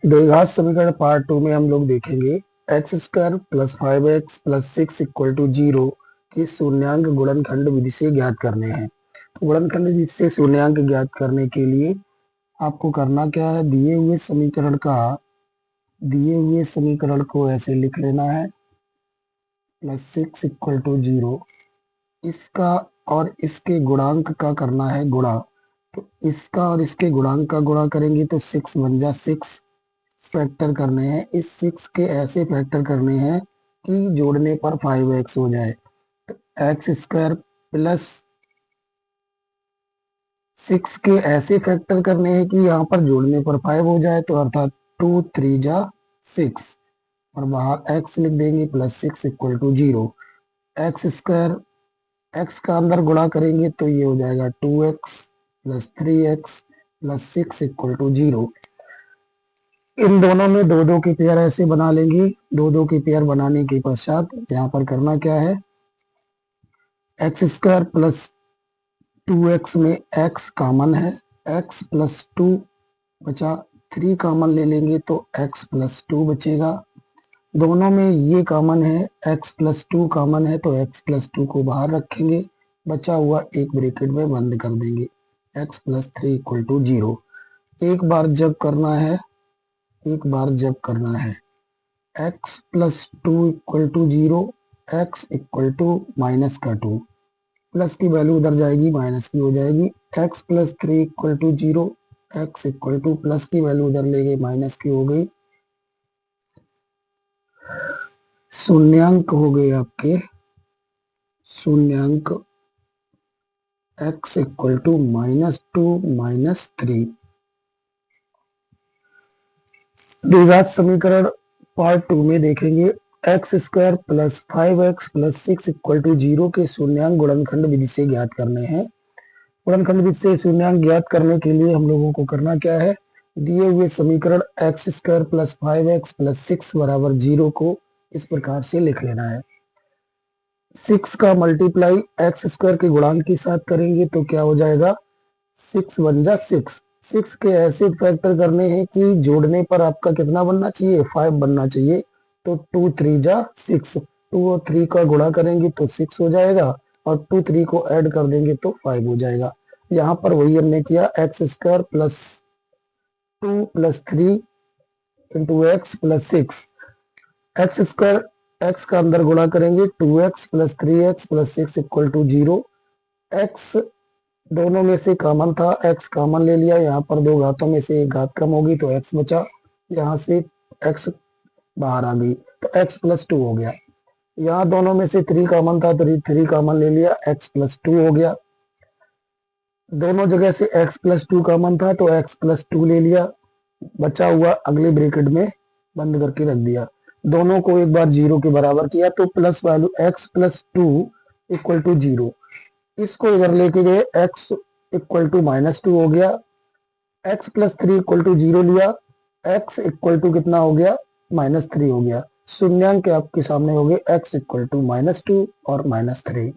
द्विघात समीकरण पार्ट 2 में हम लोग देखेंगे x square plus 5x plus 6 equal to 0 की शून्यांक गुणनखंड विधि से ज्ञात करने हैं। तो गुणनखंड विधि से शून्यांक ज्ञात करने के लिए आपको करना क्या है, दिए हुए समीकरण को ऐसे लिख लेना है, प्लस 6 इक्वल टू 0, इसका और इसके गुणांक का करना है गुणा। तो इसका और इसके गुणांक का गुणा करेंगे तो 6 बन जा 6 फैक्टर करने हैं। इस 6 के ऐसे फैक्टर करने हैं कि जोड़ने पर 5x हो जाए। तो एक्स स्क्वायर प्लस 6 के ऐसे फैक्टर करने हैं कि यहाँ पर जोड़ने पर 5 हो जाए, तो अर्थात 2 3 जा 6 और बाहर x लिख देंगे plus 6 equal to 0। X square x का अंदर गुणा करेंगे तो ये हो जाएगा 2x plus 3x plus 6 equal to 0। इन दोनों में दो दो की पेयर ऐसे बना लेंगे। दो दो की पेयर बनाने के पश्चात यहाँ पर करना क्या है, एक्स स्क्वायर प्लस 2x में x कॉमन है, x प्लस 2 बचा, 3 कॉमन ले लेंगे तो x प्लस 2 बचेगा। दोनों में ये कॉमन है, x प्लस 2 कॉमन है तो x प्लस 2 को बाहर रखेंगे, बचा हुआ एक ब्रैकेट में बंद कर देंगे, x प्लस 3 इक्वल टू 0। एक बार जब करना है x plus 2 equal to 0, x equal to minus का 2, प्लस की वैल्यू उधर जाएगी माइनस की हो जाएगी, x plus 3 equal to 0, x equal to plus की वैल्यू उधर ले गई माइनस की हो गई, शून्यांक हो गए आपके शून्यांक x इक्वल टू -2 -3। द्विघात समीकरण पार्ट 2 में देखेंगे x square plus 5x plus 6 equal to 0 के शून्यांक गुणनखंड विधि से ज्ञात करने हैं। गुणनखंड विधि से शून्यांक ज्ञात करने के लिए हम लोगों को करना क्या है, दिए हुए समीकरण x square plus 5x plus 6 बराबर 0 को इस प्रकार से लिख लेना है। 6 का मल्टीप्लाई एक्स स्क्वायर के गुणांक के साथ करेंगे तो क्या हो जाएगा, 6 बन जा 6। 6 के ऐसे फैक्टर करने हैं कि जोड़ने पर आपका कितना बनना चाहिए, 5 बनना चाहिए। तो 2 3 जा 6, 2 और 3 का गुणा करेंगे तो 6 हो जाएगा और 2 3 को ऐड कर देंगे तो 5 हो जाएगा। यहाँ पर वही हमने किया, x square plus 2 plus 3 into x plus 6। X square x का अंदर गुणा करेंगे 2x plus 3x plus 6 equal to 0। X दोनों में से कॉमन था, x कॉमन ले लिया, यहाँ पर दो घातों में से एक घात कम होगी तो x बचा, यहाँ से x बाहर आ गई तो x प्लस 2 हो गया। यहाँ दोनों में से 3 कॉमन था तो 3 कॉमन ले लिया, x प्लस 2 हो गया। दोनों जगह से x प्लस 2 कॉमन था तो x प्लस 2 ले लिया, बचा हुआ अगले ब्रैकेट में बंद करके रख दिया। दोनों को एक बार 0 के बराबर किया तो plus value x plus 2 equal to 0। इसको इधर लेके गए, x इक्वल टू -2 हो गया, x प्लस 3 इक्वल टू 0 लिया, x इक्वल टू कितना हो गया, -3 हो गया। शून्यांक आपके सामने हो गए x इक्वल टू -2 और -3।